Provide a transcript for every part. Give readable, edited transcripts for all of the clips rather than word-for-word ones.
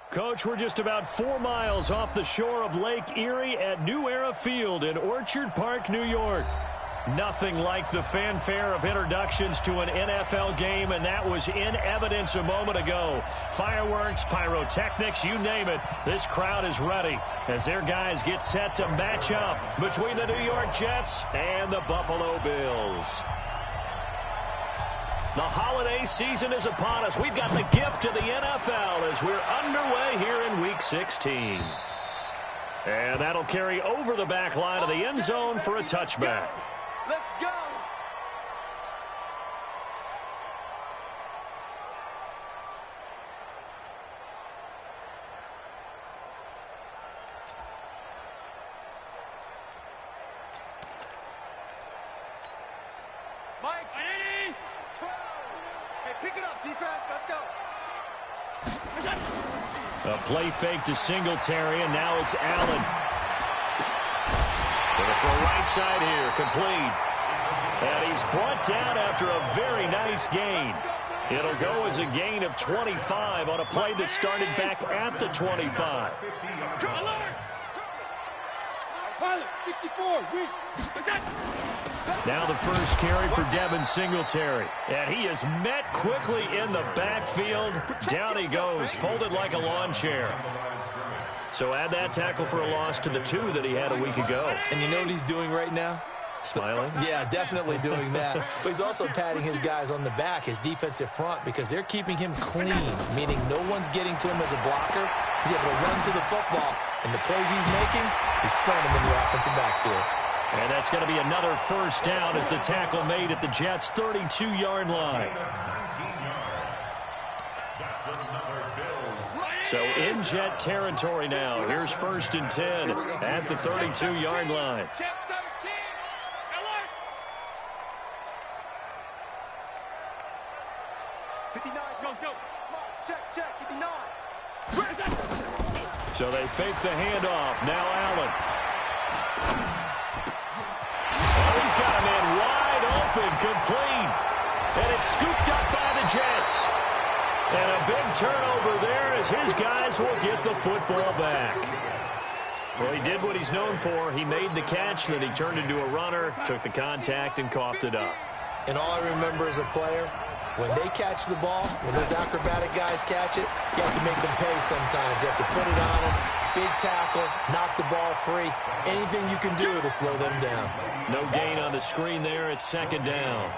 Coach, we're just about 4 miles off the shore of Lake Erie at New Era Field in Orchard Park, New York. Nothing like the fanfare of introductions to an NFL game, and that was in evidence a moment ago. Fireworks, pyrotechnics, you name it. This crowd is ready as their guys get set to match up between the New York Jets and the Buffalo Bills. The holiday season is upon us. We've got the gift of the NFL as we're underway here in Week 16. And that'll carry over the back line of the end zone for a touchback. Let's go! Mike! Ready? 12! Hey, pick it up, defense. Let's go! A play fake to Singletary, and now it's Allen. For right side here, complete. And he's brought down after a very nice gain. It'll go as a gain of 25 on a play that started back at the 25. Now the first carry for Devin Singletary. And he is met quickly in the backfield. Down he goes, folded like a lawn chair. So add that tackle for a loss to the 2 that he had a week ago. And you know what he's doing right now? Smiling? Yeah, definitely doing that. But he's also patting his guys on the back, his defensive front, because they're keeping him clean, meaning no one's getting to him as a blocker. He's able to run to the football, and the plays he's making, he's throwing them in the offensive backfield. And that's going to be another first down as the tackle made at the Jets' 32-yard line. So in Jet territory now. Here's 1st and 10 at the 32-yard line. So they fake the handoff. Now Allen. Oh, he's got a man wide open, complete. And it's scooped up by the Jets. And a big turnover there as his guys will get the football back. Well, he did what he's known for. He made the catch, then he turned into a runner, took the contact, and coughed it up. And all I remember as a player, when they catch the ball, when those acrobatic guys catch it, you have to make them pay sometimes. You have to put it on them, big tackle, knock the ball free. Anything you can do to slow them down. No gain on the screen there. It's 2nd down.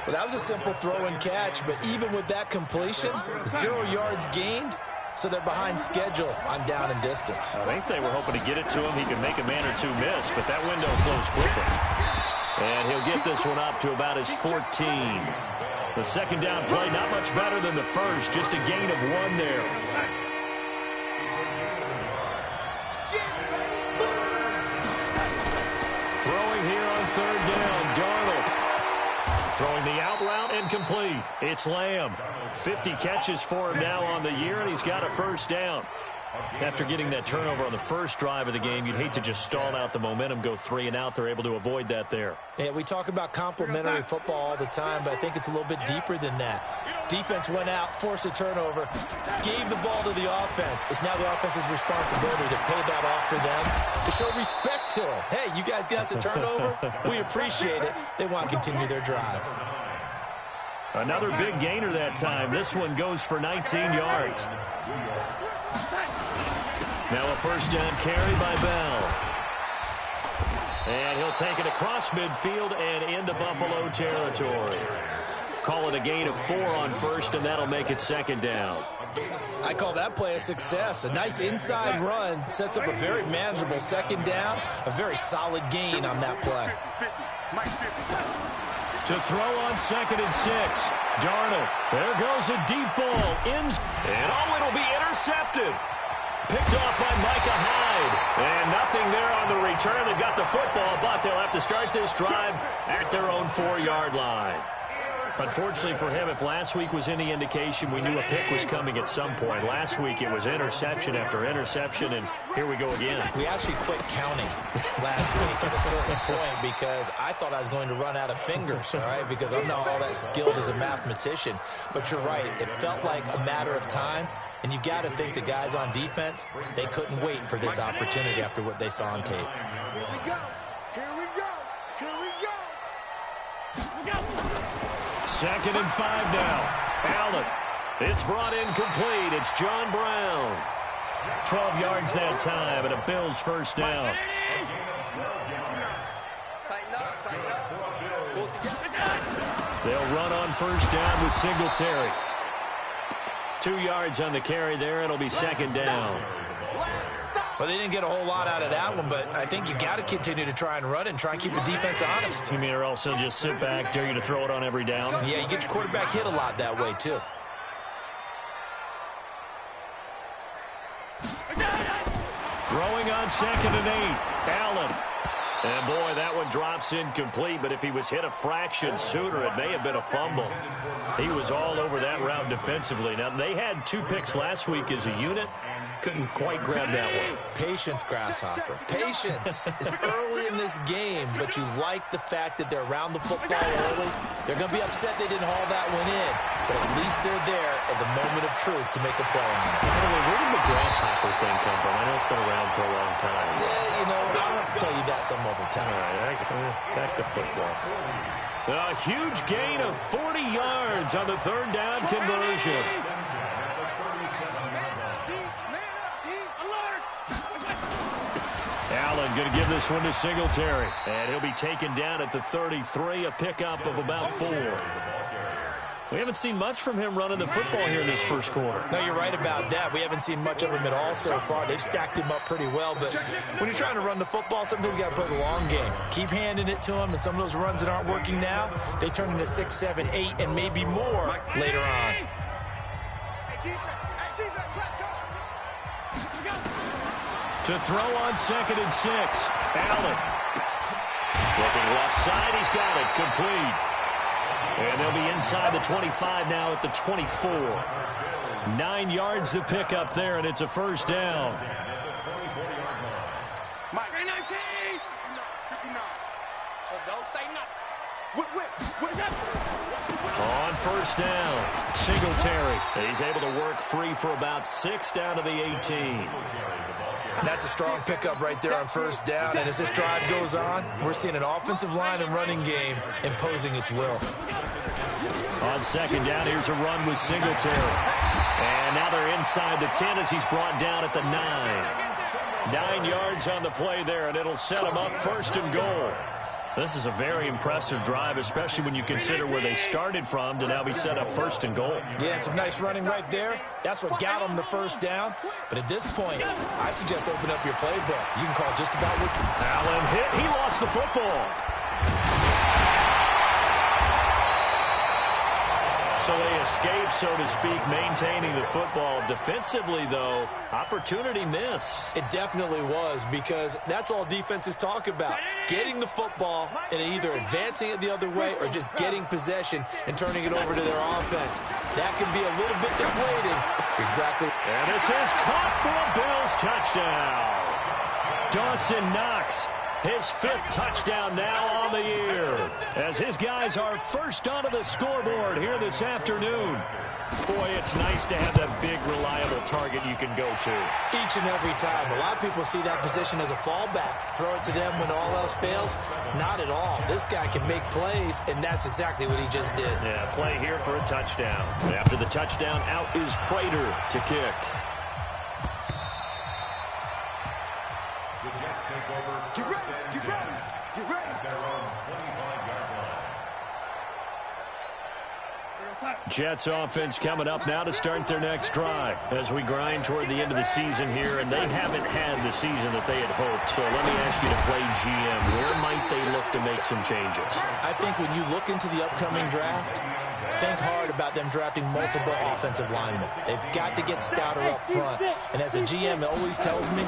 Well, that was a simple throw and catch, but even with that completion, 0 yards gained, so they're behind schedule on down and distance. I think they were hoping to get it to him. He could make a man or two miss, but that window closed quickly. And he'll get this one up to about his 14. The 2nd down play, not much better than the first, just a gain of 1 there. Throwing here on 3rd down, Darnold. Throwing the out route and complete. It's Lamb. 50 catches for him now on the year, and he's got a first down. After getting that turnover on the first drive of the game, you'd hate to just stall out the momentum, go 3 and out. They're able to avoid that there. Yeah, we talk about complementary football all the time, but I think it's a little bit deeper than that. Defense went out, forced a turnover, gave the ball to the offense. It's now the offense's responsibility to pay that off for them, to show respect to them. Hey, you guys got the turnover? We appreciate it. They want to continue their drive. Another big gainer that time. This one goes for 19 yards. Now a first down carry by Bell. And he'll take it across midfield and into Buffalo territory. Call it a gain of 4 on first, and that'll make it 2nd down. I call that play a success. A nice inside run sets up a very manageable 2nd down. A very solid gain on that play. To throw on 2nd and 6. Darnold. There goes a deep ball. And it'll be intercepted. Picked off by Micah Hyde. And nothing there on the return. They've got the football, but they'll have to start this drive at their own 4-yard line. Unfortunately for him, if last week was any indication, we knew a pick was coming at some point. Last week it was interception after interception, and here we go again. We actually quit counting last week at a certain point because I thought I was going to run out of fingers, all right, because I'm not all that skilled as a mathematician. But you're right. It felt like a matter of time, and you got to think the guys on defense, they couldn't wait for this opportunity after what they saw on tape. Here we go. Here we go. Here we go. 2nd and 5 now. Allen. It's brought in complete. It's John Brown. 12 yards that time, and a Bills first down. They'll run on first down with Singletary. 2 yards on the carry there. It'll be 2nd down. Well, they didn't get a whole lot out of that one, but I think you got to continue to try and run and try and keep the defense honest. You mean, or else they'll just sit back, dare you to throw it on every down? Yeah, you get your quarterback hit a lot that way, too. Throwing on 2nd and 8. Allen. And, boy, that one drops incomplete, but if he was hit a fraction sooner, it may have been a fumble. He was all over that route defensively. Now, they had 2 picks last week as a unit. Couldn't quite grab that one. Patience, Grasshopper. Patience is early in this game, but you like the fact that they're around the football early. They're going to be upset they didn't haul that one in, but at least they're there at the moment of truth to make a play on it. By the way, where did the Grasshopper thing come from? I know it's been around for a long time. Yeah, you know, I'll have to tell you that some other time. All right, back to football. A huge gain of 40 yards on the 3rd down conversion. Allen going to give this one to Singletary. And he'll be taken down at the 33, a pickup of about 4. We haven't seen much from him running the football here in this first quarter. No, you're right about that. We haven't seen much of him at all so far. They've stacked him up pretty well, but when you're trying to run the football, sometimes you got to play the long game. Keep handing it to him, and some of those runs that aren't working now, they turn into 6, 7, 8, and maybe more later on. To throw on 2nd and 6. Allen. Looking left side. He's got it. Complete. And they'll be inside the 25 now at the 24. 9 yards to pick up there, and it's a first down. On first down, Singletary. He's able to work free for about 6 down to the 18. That's a strong pickup right there on first down. And as this drive goes on, we're seeing an offensive line and running game imposing its will. On 2nd down, here's a run with Singletary. And now they're inside the 10 as he's brought down at the 9. 9 yards on the play there, and it'll set him up 1st and goal. This is a very impressive drive, especially when you consider where they started from to now be set up 1st and goal. Yeah, and some nice running right there. That's what got them the first down. But at this point, I suggest open up your playbook. You can call just about what... Allen hit. He lost the football. So they escape, so to speak, maintaining the football. Defensively, though, opportunity miss. It definitely was, because that's all defenses talk about. Getting the football and either advancing it the other way or just getting possession and turning it over to their offense. That can be a little bit deflating. Exactly. And this is caught for a Bills touchdown. Dawson Knox. His 5th touchdown now on the year, as his guys are first onto the scoreboard here this afternoon. Boy, it's nice to have that big, reliable target you can go to. Each and every time. A lot of people see that position as a fallback. Throw it to them when all else fails. Not at all. This guy can make plays, and that's exactly what he just did. Yeah, play here for a touchdown. After the touchdown, out is Prater to kick. Get ready, get ready, get ready. Jets offense coming up now to start their next drive as we grind toward the end of the season here, and they haven't had the season that they had hoped. So let me ask you to play GM. Where might they look to make some changes? I think when you look into the upcoming draft, think hard about them drafting multiple offensive linemen. They've got to get stouter up front. And as a GM, it always tells me,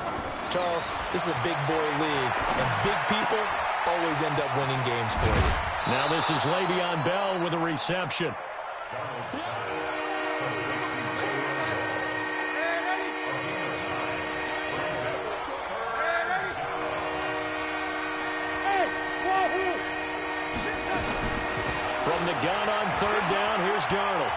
Charles, this is a big boy league, and big people always end up winning games for you. Now this is Le'Veon Bell with a reception. From the gun on third down, here's Darnold.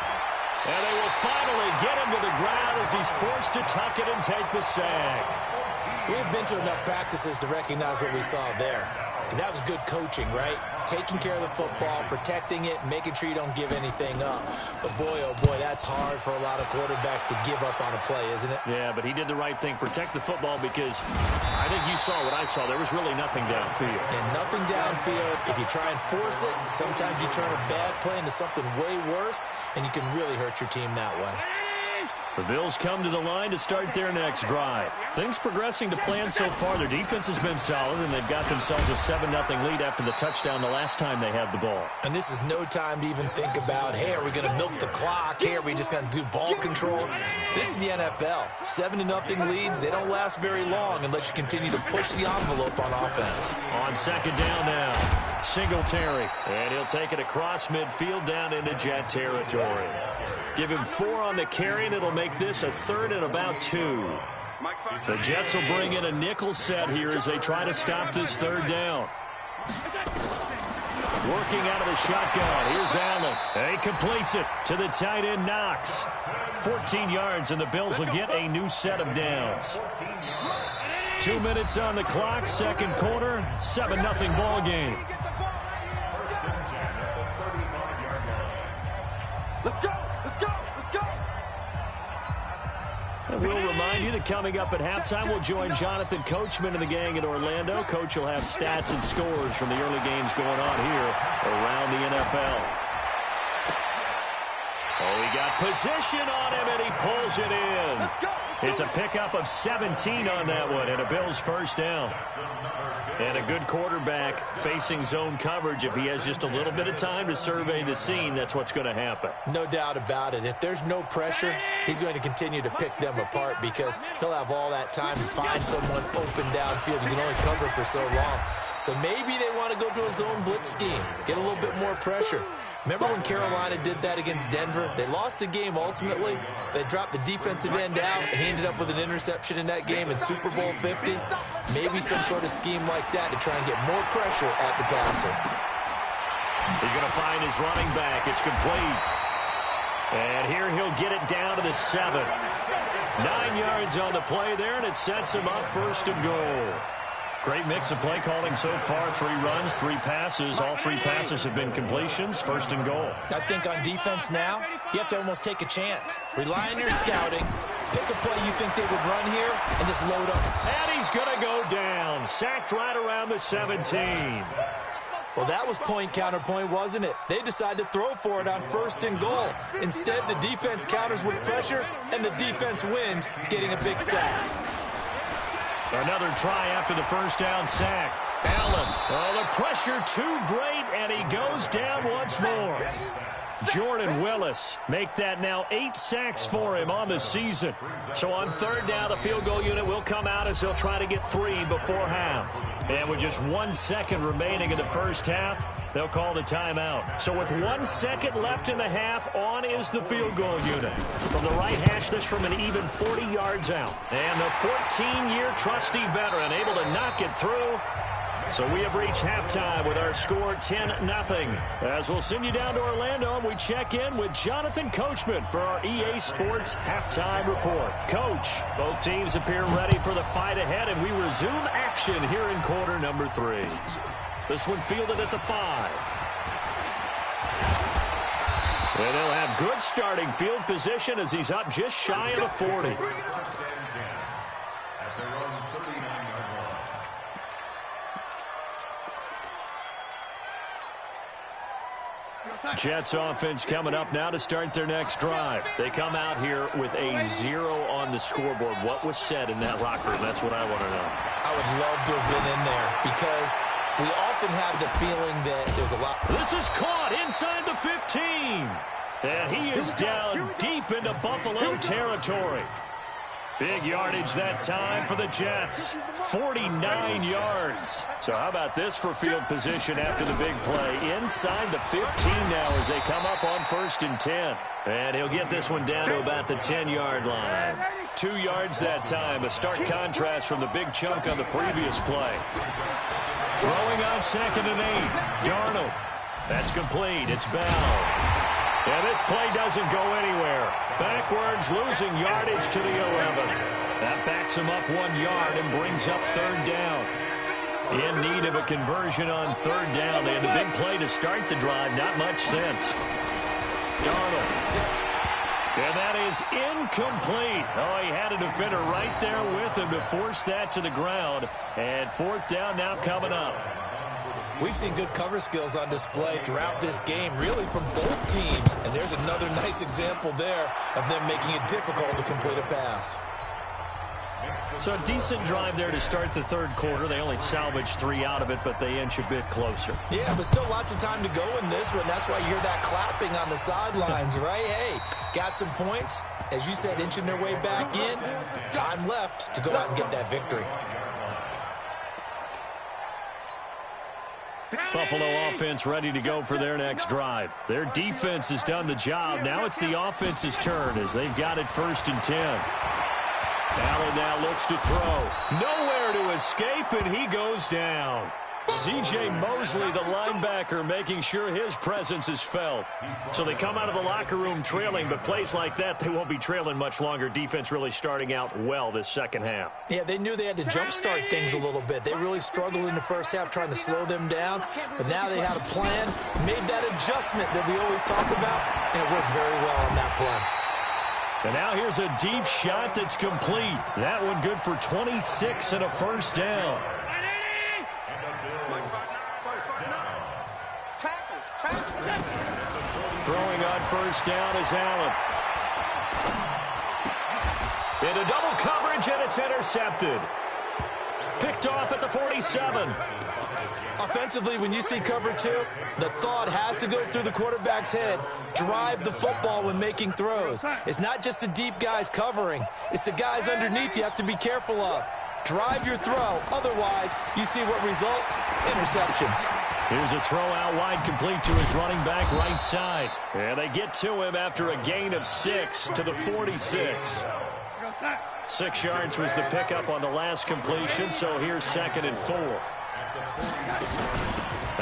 And they will finally get him to the ground as he's forced to tuck it and take the sack. We've been to enough practices to recognize what we saw there. And that was good coaching, right? Taking care of the football, protecting it, making sure you don't give anything up. But boy, oh boy, that's hard for a lot of quarterbacks to give up on a play, isn't it? Yeah, but he did the right thing. Protect the football because I think you saw what I saw. There was really nothing downfield. And nothing downfield. If you try and force it, sometimes you turn a bad play into something way worse, and you can really hurt your team that way. The Bills come to the line to start their next drive. Things progressing to plan so far. Their defense has been solid, and they've got themselves a 7-0 lead after the touchdown the last time they had the ball. And this is no time to even think about, hey, are we going to milk the clock? Hey, are we just going to do ball control? This is the NFL. 7-0 leads, they don't last very long unless you continue to push the envelope on offense. On second down now, Singletary. And he'll take it across midfield down into Jet territory. Give him 4 on the carry, and it'll make this a 3rd and about 2. The Jets will bring in a nickel set here as they try to stop this 3rd down. Working out of the shotgun. Here's Allen. And he completes it to the tight end, Knox. 14 yards, and the Bills will get a new set of downs. 2 minutes on the clock, second quarter, 7-0 ball game. Let's go! And we'll remind you that coming up at halftime, we'll join Jonathan Coachman and the gang in Orlando. Coach will have stats and scores from the early games going on here around the NFL. Oh, he got position on him, and he pulls it in. It's a pickup of 17 on that one, and a Bills first down. And a good quarterback facing zone coverage. If he has just a little bit of time to survey the scene, that's what's going to happen. No doubt about it. If there's no pressure, he's going to continue to pick them apart because he'll have all that time to find someone open downfield. You can only cover for so long. So maybe they want to go to a zone blitz scheme, get a little bit more pressure. Remember when Carolina did that against Denver? They lost the game ultimately. They dropped the defensive end out, and he ended up with an interception in that game in Super Bowl 50. Maybe some sort of scheme like that to try and get more pressure at the passer. He's going to find his running back. It's complete. And here he'll get it down to the 7. 9 yards on the play there, and it sets him up 1st and goal. Great mix of play calling so far. 3 runs, 3 passes. All 3 passes have been completions. 1st and goal. I think on defense now, you have to almost take a chance. Rely on your scouting. Pick a play you think they would run here and just load up. And he's going to go down. Sacked right around the 17. Well, that was point counterpoint, wasn't it? They decided to throw for it on 1st and goal. Instead, the defense counters with pressure, and the defense wins, getting a big sack. Another try after the first down sack. Allen. Oh, the pressure too great, and he goes down once more. Jordan Willis make that now 8 sacks for him on the season. So on 3rd down, the field goal unit will come out as they'll try to get 3 before half. And with just 1 second remaining in the first half, they'll call the timeout. So with 1 second left in the half, on is the field goal unit. From the right hash, this from an even 40 yards out. And the 14-year trusty veteran able to knock it through. So we have reached halftime with our score 10-0. As we'll send you down to Orlando, and we check in with Jonathan Coachman for our EA Sports Halftime Report. Coach, both teams appear ready for the fight ahead, and we resume action here in quarter number 3. This one fielded at the 5. And they'll have good starting field position as he's up just shy of the 40. Jets offense coming up now to start their next drive. They come out here with a 0 on the scoreboard. What was said in that locker room? That's what I want to know. I would love to have been in there because we often have the feeling that there's a lot. This is caught inside the 15. And he is down deep into Buffalo territory. Big yardage that time for the Jets. 49 yards. So how about this for field position after the big play? Inside the 15 now as they come up on 1st and 10. And he'll get this one down to about the 10-yard line. 2 yards that time. A stark contrast from the big chunk on the previous play. Throwing on 2nd and 8. Darnold. That's complete. It's Bell. And this play doesn't go anywhere. Backwards, losing yardage to the 11. That backs him up 1 yard and brings up 3rd down. In need of a conversion on 3rd down. They had the big play to start the drive. Not much sense. Darnold. And that is incomplete. Oh, he had a defender right there with him to force that to the ground. And 4th down now coming up. We've seen good cover skills on display throughout this game, really from both teams. And there's another nice example there of them making it difficult to complete a pass. So a decent drive there to start the 3rd quarter. They only salvaged 3 out of it, but they inch a bit closer. Yeah, but still lots of time to go in this one. That's why you hear that clapping on the sidelines, right? Hey, got some points. As you said, inching their way back in. Time left to go out and get that victory. Buffalo offense ready to go for their next drive. Their defense has done the job. Now it's the offense's turn as they've got it 1st and 10. Allen now looks to throw. Nowhere to escape, and he goes down. C.J. Mosley, the linebacker, making sure his presence is felt. So they come out of the locker room trailing, but plays like that, they won't be trailing much longer. Defense really starting out well this 2nd half. Yeah, they knew they had to jumpstart things a little bit. They really struggled in the 1st half trying to slow them down, but now they had a plan, made that adjustment that we always talk about, and it worked very well on that play. And now here's a deep shot that's complete. That one good for 26 and a 1st down. Throwing on 1st down is Allen. Into double coverage, and it's intercepted. Picked off at the 47. Offensively, when you see cover 2, the thought has to go through the quarterback's head. Drive the football when making throws. It's not just the deep guys covering. It's the guys underneath you have to be careful of. Drive your throw. Otherwise, you see what results? Interceptions. Here's a throw out wide, complete to his running back right side. And they get to him after a gain of 6 to the 46. 6 yards was the pickup on the last completion, so here's 2nd and 4.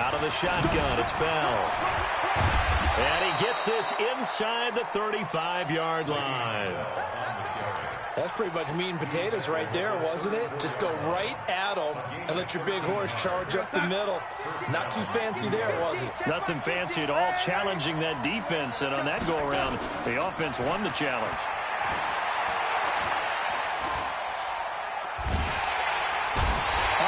Out of the shotgun, it's Bell. And he gets this inside the 35-yard line. That's pretty much meat and potatoes right there, wasn't it? Just go right at them and let your big horse charge up the middle. Not too fancy there, was it? Nothing fancy at all, challenging that defense. And on that go-around, the offense won the challenge.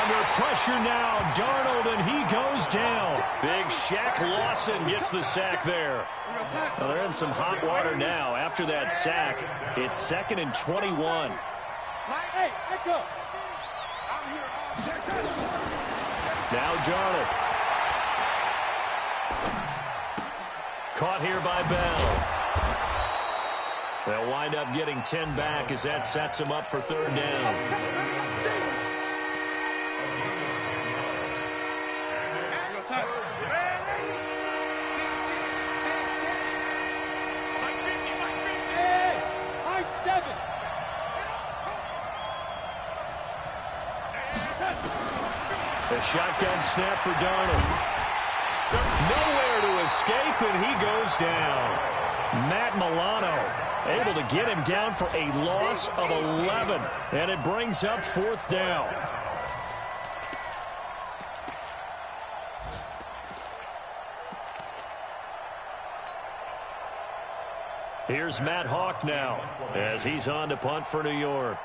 Under pressure now, Darnold, and he goes down. Big Shaq Lawson gets the sack there. Well, they're in some hot water now. After that sack, it's 2nd and 21. Now Darnold. Caught here by Bell. They'll wind up getting 10 back as that sets them up for 3rd down. A shotgun snap for Darnold. Nowhere to escape, and he goes down. Matt Milano able to get him down for a loss of 11, and it brings up 4th down. Here's Matt Hawk now as he's on to punt for New York.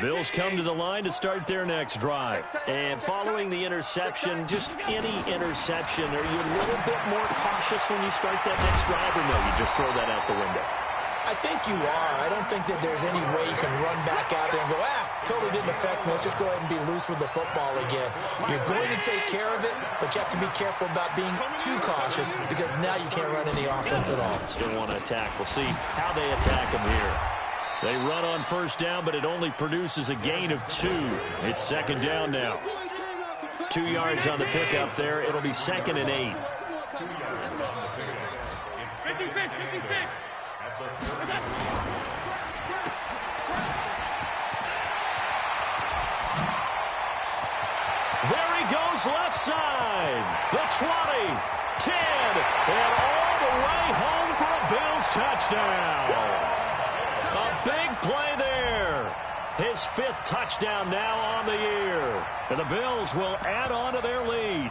Bills come to the line to start their next drive. And following the interception, just any interception, are you a little bit more cautious when you start that next drive, or no, you just throw that out the window? I think you are. I don't think that there's any way you can run back out there and go, totally didn't affect me. Let's just go ahead and be loose with the football again. You're going to take care of it, but you have to be careful about being too cautious because now you can't run any offense at all. Still want to attack. We'll see how they attack them here. They run on first down, but it only produces a gain of 2. It's second down now. 2 yards on the pickup there. It'll be second and 8. 56. There he goes left side. The 20, 10, and all the way home for a Bills touchdown. A big play there. His 5th touchdown now on the year. And the Bills will add on to their lead.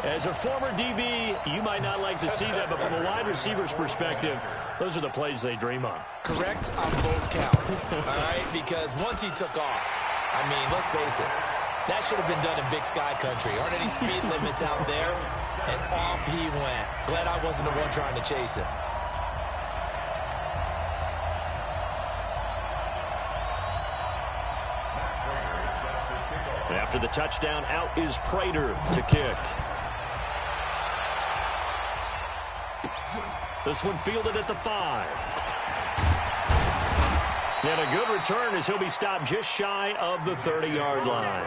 As a former DB, you might not like to see that, but from a wide receiver's perspective, those are the plays they dream of. Correct on both counts, all right? Because once he took off, I mean, let's face it, that should have been done in Big Sky Country. Aren't any speed limits out there? And off he went. Glad I wasn't the one trying to chase him. After the touchdown, out is Prater to kick. This one fielded at the 5. And a good return as he'll be stopped just shy of the 30-yard line.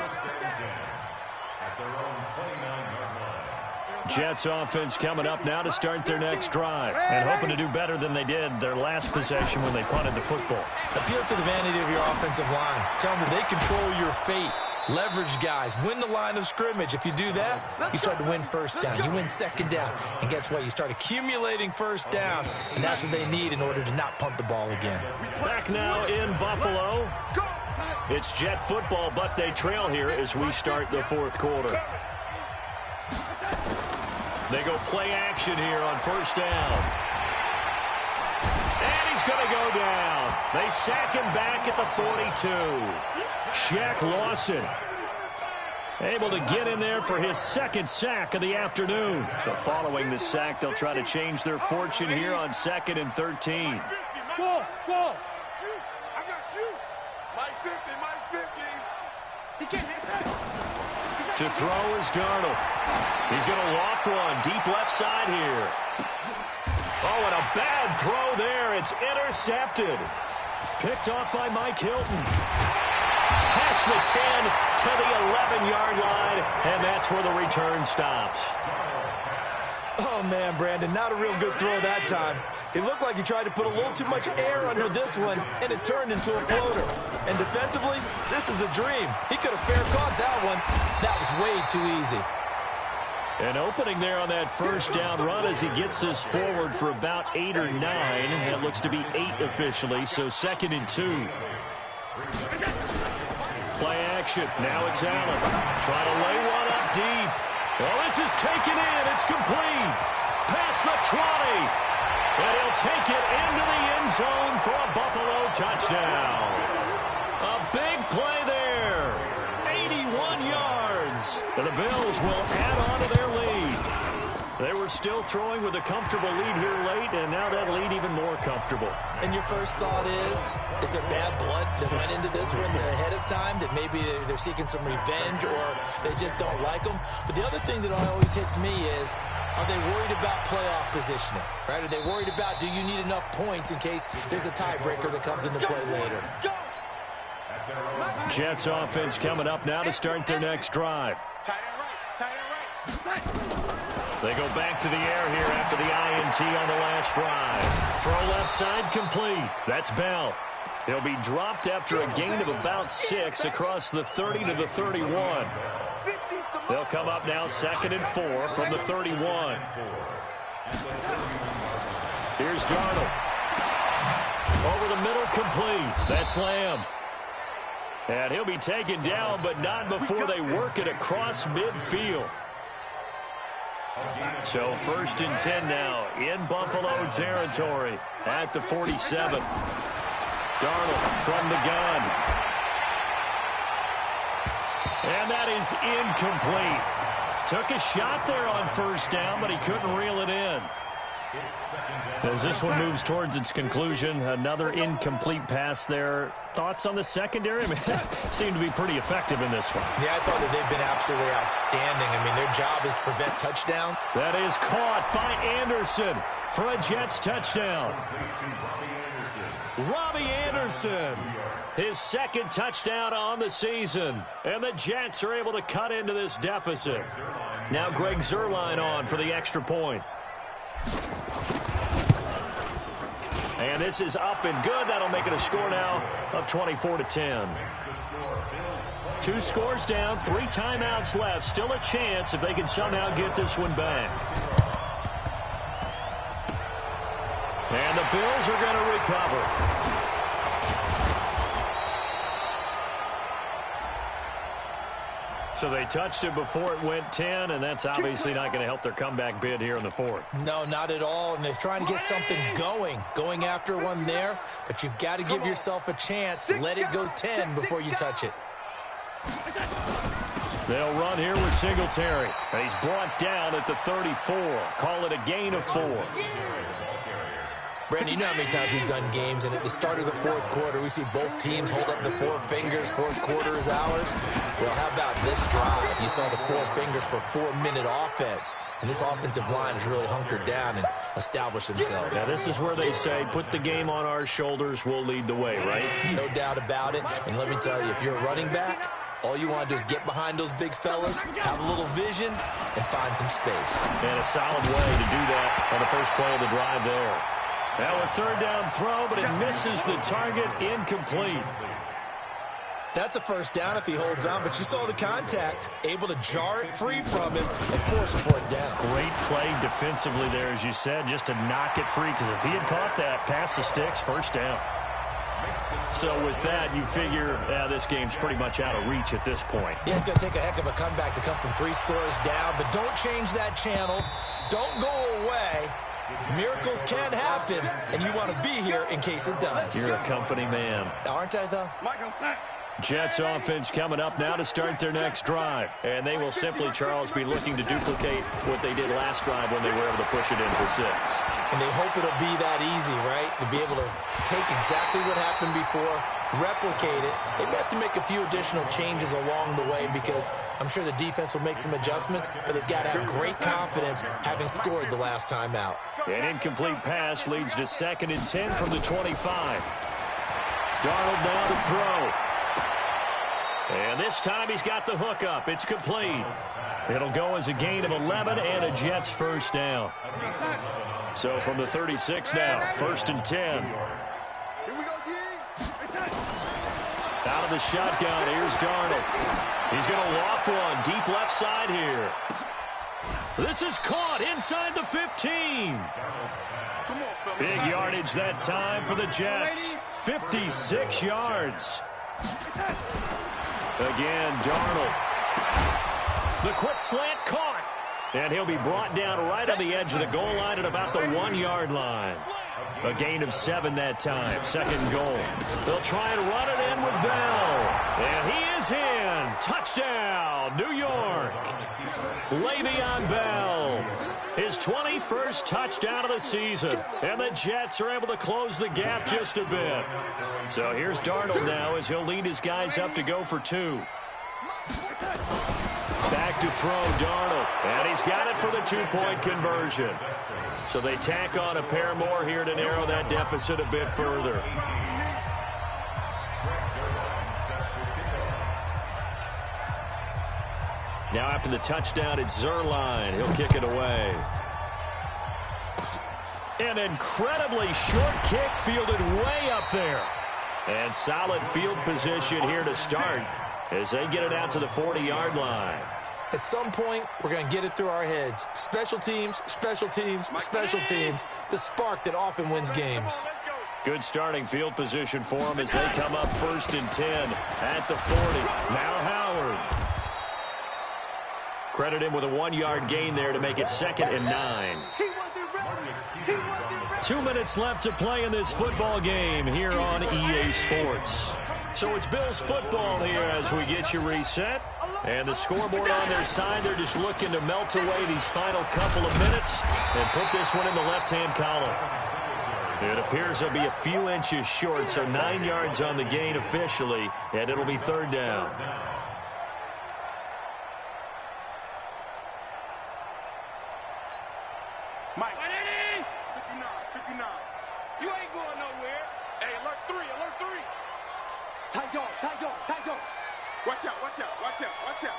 Jets offense coming up now to start their next drive and hoping to do better than they did their last possession when they punted the football. Appeal to the vanity of your offensive line. Tell them that they control your fate. Leverage guys. Win the line of scrimmage. If you do that, you start to win first down. You win second down. And guess what? You start accumulating first downs. And that's what they need in order to not punt the ball again. Back now in Buffalo. It's Jet football, but they trail here as we start the 4th quarter. They go play action here on first down. And he's going to go down. They sack him back at the 42. Shaq Lawson able to get in there for his 2nd sack of the afternoon. So following the sack, they'll try to change their fortune here on 2nd and 13. Go. I got you. Mike 50. He can't hit that. To throw is Darnold. He's going to loft one deep left side here. Oh, and a bad throw there. It's intercepted. Picked off by Mike Hilton. Past the 10 to the 11-yard line, and that's where the return stops. Oh, man, Brandon, not a real good throw that time. It looked like he tried to put a little too much air under this one, and it turned into a floater. And defensively, this is a dream. He could have fair caught that one. That was way too easy. An opening there on that first down run as he gets this forward for about 8 or 9. That looks to be 8 officially, so 2nd and 2. Play action. Now it's Allen. Trying to lay one up deep. Well, this is taken in. It's complete. Past the 20. And he'll take it into the end zone for a Buffalo touchdown. A big play there. 81 yards. And the Bills will add on to their lead. They were still throwing with a comfortable lead here late, and now that lead even more comfortable. And your first thought is there bad blood that went into this one ahead of time, that maybe they're seeking some revenge or they just don't like them? But the other thing that always hits me is, are they worried about playoff positioning? Right? Are they worried about, do you need enough points in case there's a tiebreaker that comes into play later? Jets offense coming up now to start their next drive. Tight end right. They go back to the air here after the INT on the last drive. Throw left side complete. That's Bell. He'll be dropped after a gain of about 6 across the 30 to the 31. They'll come up now 2nd and 4 from the 31. Here's Darnold. Over the middle complete. That's Lamb. And he'll be taken down, but not before they work it across midfield. So 1st and 10 now in Buffalo territory at the 47. Darnold from the gun. that is incomplete. Took a shot there on first down, but he couldn't reel it in. As this one moves towards its conclusion, another incomplete pass there. Thoughts on the secondary? I mean, seem to be pretty effective in this one. Yeah, I thought that they've been absolutely outstanding. I mean, their job is to prevent touchdown. That is caught by Anderson for a Jets touchdown. Robbie Anderson, his second touchdown on the season. And the Jets are able to cut into this deficit. Now Greg Zuerlein on for the extra point. And this is up and good. That'll make it a score now of 24-10. 2 scores down, 3 timeouts left. Still a chance if they can somehow get this one back. And the Bills are going to recover. So they touched it before it went 10, and that's obviously not going to help their comeback bid here in the fourth. No, not at all, and they're trying to get something going after one there, but you've got to give yourself a chance. Let it go 10 before you touch it. They'll run here with Singletary. And he's brought down at the 34. Call it a gain of 4. Brandon, you know how many times we've done games, and at the start of the fourth quarter, we see both teams hold up the 4 fingers, fourth quarter is ours. Well, how about this drive? You saw the 4 fingers for 4-minute offense, and this offensive line has really hunkered down and established themselves. Now, this is where they say, put the game on our shoulders, we'll lead the way, right? No doubt about it, and let me tell you, if you're a running back, all you want to do is get behind those big fellas, have a little vision, and find some space. And a solid way to do that on the first play of the drive there. Now a third down throw, but it misses the target, incomplete. That's a first down if he holds on, but you saw the contact, able to jar it free from him and force a fourth down. Great play defensively there, as you said, just to knock it free, because if he had caught that, past the sticks, first down. So with that, you figure this game's pretty much out of reach at this point. Yeah, it's going to take a heck of a comeback to come from 3 scores down, but don't change that channel. Don't go away. Miracles can happen, and you want to be here in case it does. You're a company man. Aren't I, though? Jets offense coming up now to start their next drive. And they will simply, Charles, be looking to duplicate what they did last drive when they were able to push it in for 6. And they hope it'll be that easy, right? To be able to take exactly what happened before, replicate it. They may have to make a few additional changes along the way because I'm sure the defense will make some adjustments, but they've got to have great confidence having scored the last time out. An incomplete pass leads to 2nd and 10 from the 25. Darnold now to throw. And this time he's got the hook up. It's complete. It'll go as a gain of 11 and a Jets first down. So from the 36 now, 1st and 10. Out of the shotgun, here's Darnold. He's going to loft one deep left side here. This is caught inside the 15. Big yardage that time for the Jets. 56 yards. Again, Darnold. The quick slant caught. And he'll be brought down right on the edge of the goal line at about the 1-yard line. A gain of 7 that time. 2nd goal. They'll try and run it in with Bell. And he is in. Touchdown, New York. Le'Veon Bell. His 21st touchdown of the season. And the Jets are able to close the gap just a bit. So here's Darnold now as he'll lead his guys up to go for 2. Back to throw, Darnold. And he's got it for the 2-point conversion. So they tack on a pair more here to narrow that deficit a bit further. Now after the touchdown, it's Zuerlein. He'll kick it away. An incredibly short kick fielded way up there. And solid field position here to start as they get it out to the 40-yard line. At some point, we're going to get it through our heads. Special teams, special teams, special teams. The spark that often wins games. Good starting field position for them as they come up 1st and 10 at the 40. Now Howard. Credit him with a 1-yard gain there to make it 2nd and 9. 2 minutes left to play in this football game here on EA Sports. So it's Bills football here as we get you reset. And the scoreboard on their side, they're just looking to melt away these final couple of minutes and put this one in the left-hand column. It appears they'll be a few inches short, so 9 yards on the gain officially, and it'll be third down. Mike. 59, 59. You ain't going nowhere. Hey, alert 3, alert 3. Tight dog, tight dog, tight dog. Watch out, watch out, watch out, watch out.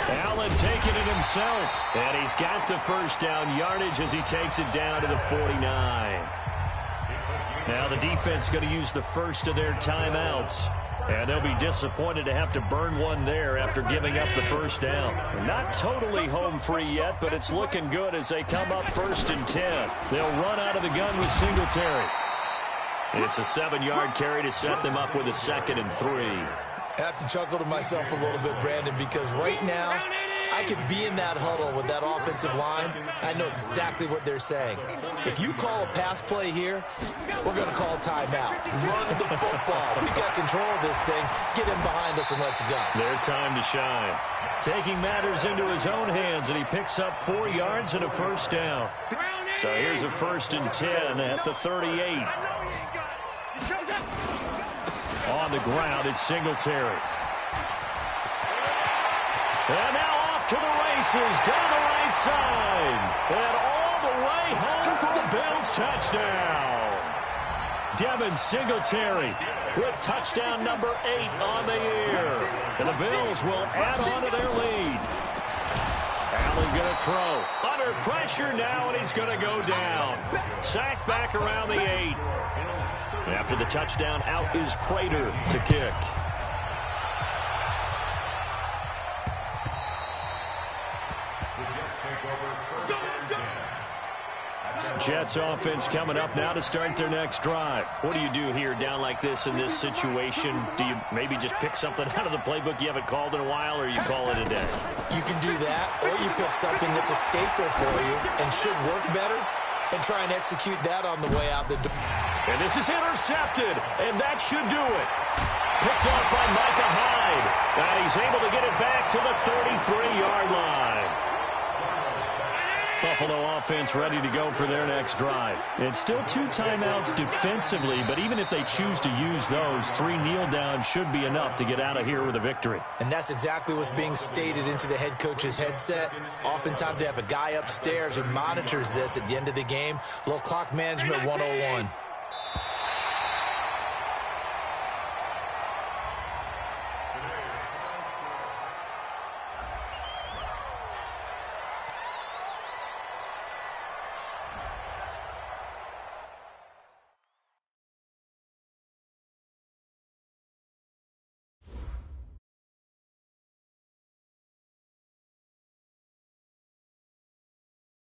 Allen taking it himself, and he's got the first down yardage as he takes it down to the 49. Now the defense going to use the first of their timeouts, and they'll be disappointed to have to burn one there after giving up the first down. Not totally home free yet, but it's looking good as they come up 1st and 10. They'll run out of the gun with Singletary. It's a 7-yard carry to set them up with a 2nd and 3. I have to chuckle to myself a little bit, Brandon, because right now I could be in that huddle with that offensive line. I know exactly what they're saying. If you call a pass play here, we're going to call timeout. Run the football. We got control of this thing. Get him behind us and let's go. Their time to shine. Taking matters into his own hands, and he picks up 4 yards and a first down. So here's a 1st and 10 at the 38. On the ground, it's Singletary. And now off to the races, down the right side. And all the way home for a Bills touchdown. Devin Singletary with touchdown number 8 on the year. And the Bills will add on to their lead. Allen going to throw. Under pressure now, and he's going to go down. Sacked back around the 8. After the touchdown, out is Prater to kick. Jets offense coming up now to start their next drive. What do you do here down like this in this situation? Do you maybe just pick something out of the playbook you haven't called in a while, or you call it a day? You can do that, or you pick something that's a staple for you and should work better and try and execute that on the way out the door. And this is intercepted, and that should do it. Picked up by Micah Hyde, and he's able to get it back to the 33-yard line. Buffalo offense ready to go for their next drive. It's still 2 timeouts defensively, but even if they choose to use those, 3 kneel downs should be enough to get out of here with a victory. And that's exactly what's being stated into the head coach's headset. Oftentimes they have a guy upstairs who monitors this at the end of the game. Little clock management 101.